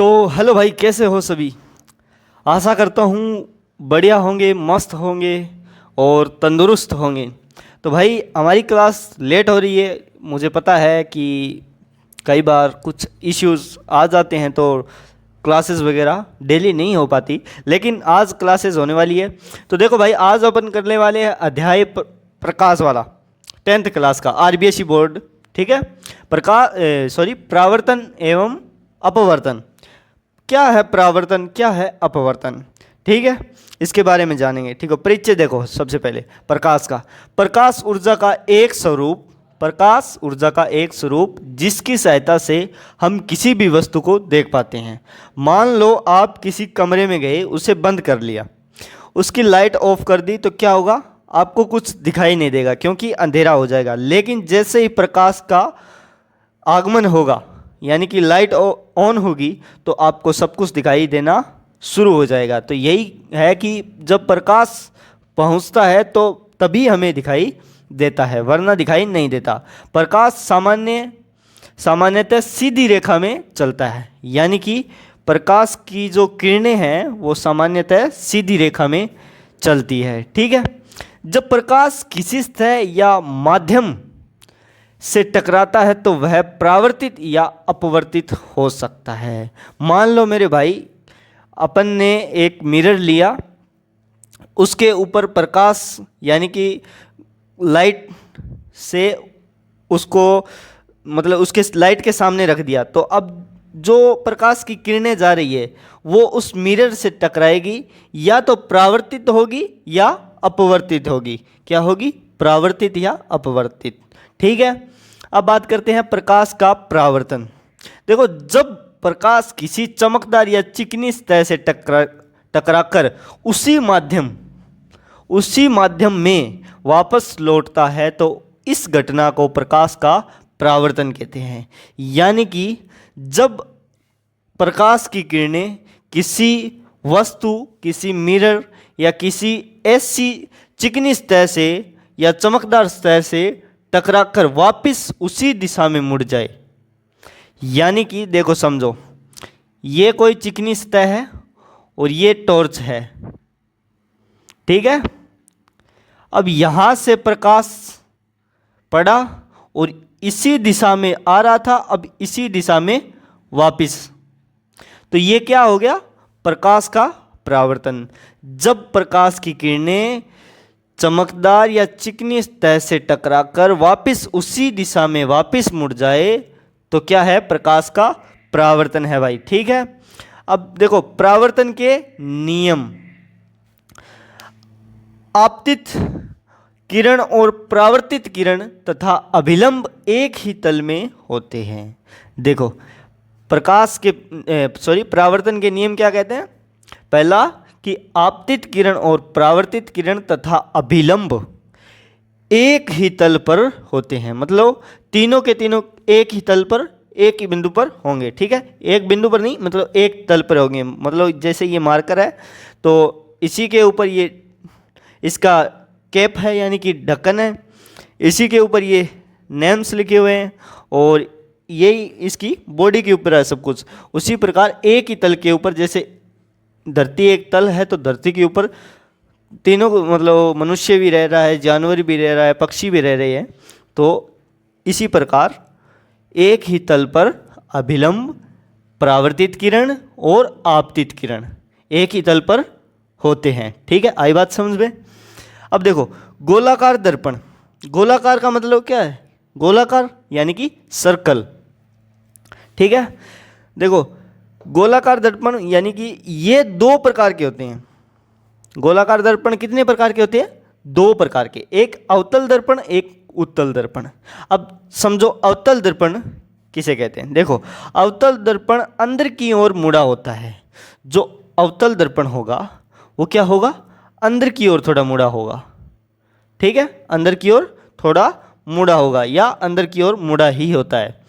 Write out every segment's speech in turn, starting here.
तो हेलो भाई, कैसे हो सभी। आशा करता हूँ बढ़िया होंगे, मस्त होंगे और तंदुरुस्त होंगे। तो भाई हमारी क्लास लेट हो रही है। मुझे पता है कि कई बार कुछ इश्यूज आ जाते हैं तो क्लासेस वगैरह डेली नहीं हो पाती, लेकिन आज क्लासेस होने वाली है। तो देखो भाई, आज ओपन करने वाले हैं अध्याय प्रकाश वाला 10th क्लास का आरबीएसई बोर्ड। ठीक है। प्रावर्तन एवं अपवर्तन। क्या है प्रावर्तन, क्या है अपवर्तन, ठीक है, इसके बारे में जानेंगे। ठीक है। परिचय देखो, सबसे पहले प्रकाश का। प्रकाश ऊर्जा का एक स्वरूप, प्रकाश ऊर्जा का एक स्वरूप जिसकी सहायता से हम किसी भी वस्तु को देख पाते हैं। मान लो आप किसी कमरे में गए, उसे बंद कर लिया, उसकी लाइट ऑफ कर दी, तो क्या होगा? आपको कुछ दिखाई नहीं देगा क्योंकि अंधेरा हो जाएगा। लेकिन जैसे ही प्रकाश का आगमन होगा, यानी कि लाइट ऑन होगी, तो आपको सब कुछ दिखाई देना शुरू हो जाएगा। तो यही है कि जब प्रकाश पहुंचता है तो तभी हमें दिखाई देता है, वरना दिखाई नहीं देता। प्रकाश सामान्यतः सीधी रेखा में चलता है, यानी कि प्रकाश की जो किरणें हैं वो सामान्यतः सीधी रेखा में चलती है। ठीक है। जब प्रकाश किसी सतह या माध्यम से टकराता है तो वह परावर्तित या अपवर्तित हो सकता है। मान लो मेरे भाई, अपन ने एक मिरर लिया, उसके ऊपर प्रकाश यानी कि लाइट से उसको, मतलब उसके लाइट के सामने रख दिया, तो अब जो प्रकाश की किरणें जा रही है वो उस मिरर से टकराएगी, या तो परावर्तित होगी या अपवर्तित होगी। क्या होगी? परावर्तित या अपवर्तित। ठीक है। अब बात करते हैं प्रकाश का परावर्तन। देखो, जब प्रकाश किसी चमकदार या चिकनी सतह से टकराकर उसी माध्यम में वापस लौटता है तो इस घटना को प्रकाश का परावर्तन कहते हैं। यानी कि जब प्रकाश की किरणें किसी वस्तु, किसी मिरर या किसी ऐसी चिकनी सतह से या चमकदार सतह से टकराकर वापस उसी दिशा में मुड़ जाए, यानी कि देखो समझो, ये कोई चिकनी सतह है और ये टॉर्च है। ठीक है। अब यहां से प्रकाश पड़ा और इसी दिशा में आ रहा था, अब इसी दिशा में वापस, तो ये क्या हो गया? प्रकाश का परावर्तन। जब प्रकाश की किरणें चमकदार या चिकनी सतह से टकराकर वापस उसी दिशा में वापस मुड़ जाए तो क्या है? प्रकाश का परावर्तन है भाई। ठीक है। अब देखो परावर्तन के नियम। आपतित किरण और परावर्तित किरण तथा अभिलंब एक ही तल में होते हैं। देखो परावर्तन के नियम क्या कहते हैं? पहला कि आपतित किरण और परावर्तित किरण तथा अभिलंब एक ही तल पर होते हैं, मतलब तीनों के तीनों एक ही तल पर, एक ही बिंदु पर होंगे। ठीक है। एक बिंदु पर नहीं, मतलब एक तल पर होंगे। मतलब जैसे ये मार्कर है तो इसी के ऊपर ये इसका कैप है, यानी कि ढक्कन है, इसी के ऊपर ये नेम्स लिखे हुए हैं और यही इसकी बॉडी के ऊपर है सब कुछ। उसी प्रकार एक ही तल के ऊपर, जैसे धरती एक तल है तो धरती के ऊपर तीनों, मतलब मनुष्य भी रह रहा है, जानवर भी रह रहा है, पक्षी भी रह रहे हैं, तो इसी प्रकार एक ही तल पर अभिलंब, परावर्तित किरण और आपतित किरण एक ही तल पर होते हैं। ठीक है। आई बात समझ में? अब देखो गोलाकार दर्पण। गोलाकार का मतलब क्या है? गोलाकार यानी कि सर्कल। ठीक है। देखो गोलाकार दर्पण यानी कि ये दो प्रकार के होते हैं। गोलाकार दर्पण कितने प्रकार के होते हैं? दो प्रकार के, एक अवतल दर्पण, एक उत्तल दर्पण। अब समझो अवतल दर्पण किसे कहते हैं। देखो अवतल दर्पण अंदर की ओर मुड़ा होता है। जो अवतल दर्पण होगा वो क्या होगा? अंदर की ओर थोड़ा मुड़ा होगा। ठीक है। अंदर की ओर थोड़ा मुड़ा होगा या अंदर की ओर मुड़ा ही होता है।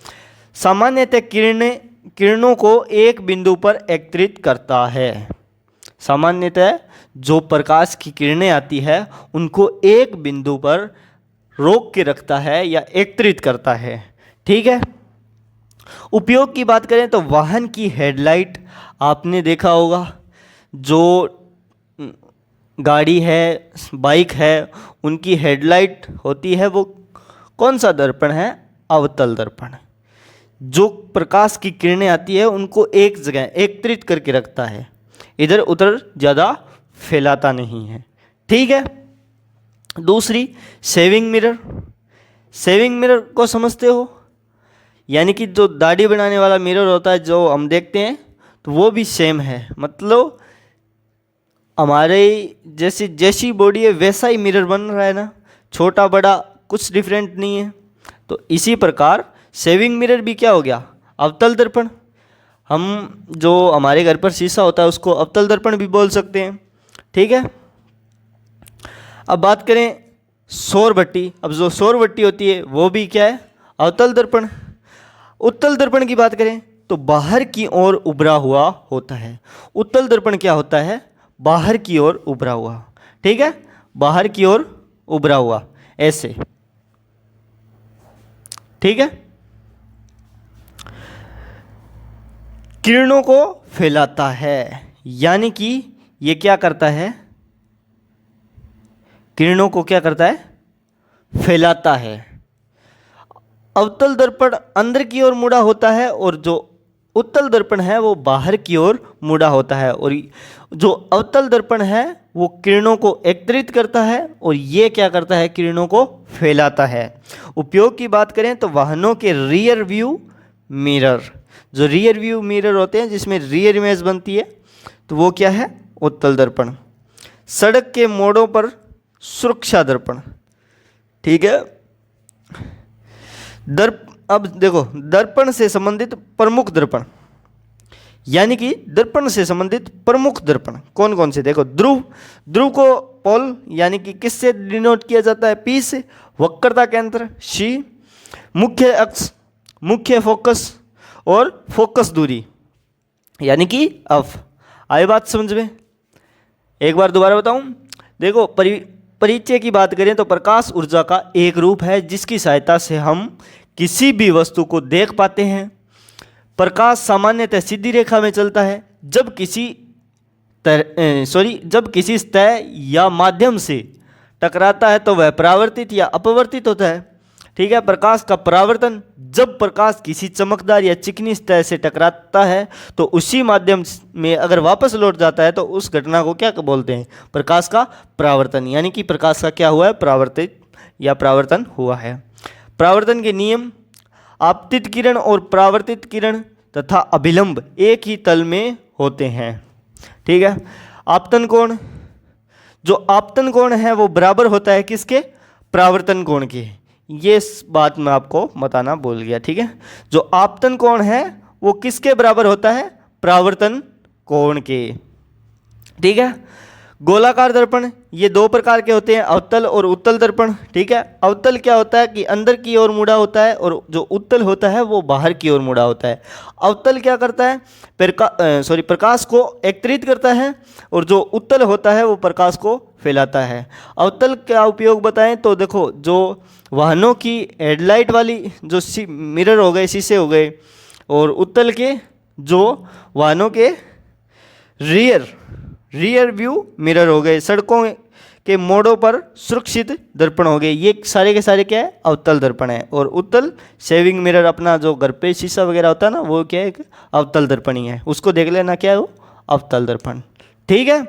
सामान्यतः किरणों को एक बिंदु पर एकत्रित करता है। सामान्यतः जो प्रकाश की किरणें आती है उनको एक बिंदु पर रोक के रखता है या एकत्रित करता है। ठीक है। उपयोग की बात करें तो वाहन की हेडलाइट, आपने देखा होगा जो गाड़ी है, बाइक है, उनकी हेडलाइट होती है वो कौन सा दर्पण है? अवतल दर्पण। जो प्रकाश की किरणें आती है उनको एक जगह एकत्रित करके रखता है, इधर उधर ज़्यादा फैलाता नहीं है। ठीक है। दूसरी सेविंग मिरर। सेविंग मिरर को समझते हो? यानी कि जो दाढ़ी बनाने वाला मिरर होता है जो हम देखते हैं, तो वो भी सेम है। मतलब हमारे जैसी जैसी बॉडी है वैसा ही मिरर बन रहा है ना, छोटा बड़ा कुछ डिफरेंट नहीं है। तो इसी प्रकार सेविंग मिरर भी क्या हो गया? अवतल दर्पण। हम जो हमारे घर पर शीशा होता है उसको अवतल दर्पण भी बोल सकते हैं। ठीक है। अब बात करें सौर भट्टी। अब जो सौर भट्टी होती है वो भी क्या है? अवतल दर्पण। उत्तल दर्पण की बात करें तो बाहर की ओर उभरा हुआ होता है। उत्तल दर्पण क्या होता है? बाहर की ओर उभरा हुआ। ठीक है, बाहर की ओर उभरा हुआ ऐसे। ठीक है। किरणों को फैलाता है, यानी कि ये क्या करता है? किरणों को क्या करता है? फैलाता है। अवतल दर्पण अंदर की ओर मुड़ा होता है और जो उत्तल दर्पण है वो बाहर की ओर मुड़ा होता है। और जो अवतल दर्पण है वो किरणों को एकत्रित करता है और ये क्या करता है? किरणों को फैलाता है। उपयोग की बात करें तो वाहनों के रियर व्यू मिरर, जो रियर व्यू मिरर होते हैं जिसमें रियर इमेज बनती है, तो वो क्या है? उत्तल दर्पण। सड़क के मोड़ों पर सुरक्षा दर्पण। ठीक है। अब देखो, दर्पण से संबंधित प्रमुख दर्पण, यानी कि दर्पण से संबंधित प्रमुख दर्पण कौन कौन से? देखो, ध्रुव को पोल यानी कि किससे डिनोट किया जाता है? पी से। वक्रता केंद्र सी। मुख्य अक्ष, मुख्य फोकस और फोकस दूरी यानी कि एफ। आए बात समझ में? एक बार दोबारा बताऊं। देखो, परिचय की बात करें तो प्रकाश ऊर्जा का एक रूप है जिसकी सहायता से हम किसी भी वस्तु को देख पाते हैं। प्रकाश सामान्यतः सीधी रेखा में चलता है। जब किसी सतह या माध्यम से टकराता है तो वह परावर्तित या अपवर्तित होता है। ठीक है। प्रकाश का परावर्तन, जब प्रकाश किसी चमकदार या चिकनी सतह से टकराता है तो उसी माध्यम में अगर वापस लौट जाता है तो उस घटना को क्या बोलते हैं? प्रकाश का परावर्तन। यानी कि प्रकाश का क्या हुआ है? परावर्तित या परावर्तन हुआ है। परावर्तन के नियम: आपतित किरण और परावर्तित किरण तथा अभिलंब एक ही तल में होते हैं। ठीक है। आपतन कोण, जो आपतन कोण है वो बराबर होता है किसके? परावर्तन कोण के। ये बात मैं आपको बताना भूल गया। ठीक है। जो आपतन कोण है वो किसके बराबर होता है? परावर्तन कोण के। ठीक है। गोलाकार दर्पण, ये दो प्रकार के होते हैं, अवतल और उत्तल दर्पण। ठीक है। अवतल क्या होता है कि अंदर की ओर मुड़ा होता है और जो उत्तल होता है वो बाहर की ओर मुड़ा होता है। अवतल क्या करता है? प्रकाश को एकत्रित करता है और जो उत्तल होता है वो प्रकाश को फैलाता है। अवतल का उपयोग बताएं तो देखो, जो वाहनों की हेडलाइट वाली जो मिरर हो गए, शीशे हो गए, और उत्तल के जो वाहनों के रियर व्यू मिरर हो गए, सड़कों के मोड़ों पर सुरक्षित दर्पण हो गए, ये सारे के सारे क्या है? अवतल दर्पण है। और उत्तल सेविंग मिरर, अपना जो घर पे शीशा वगैरह होता है ना, वो क्या है? अवतल दर्पण ही है। उसको देख लेना क्या है वो? अवतल दर्पण। ठीक है।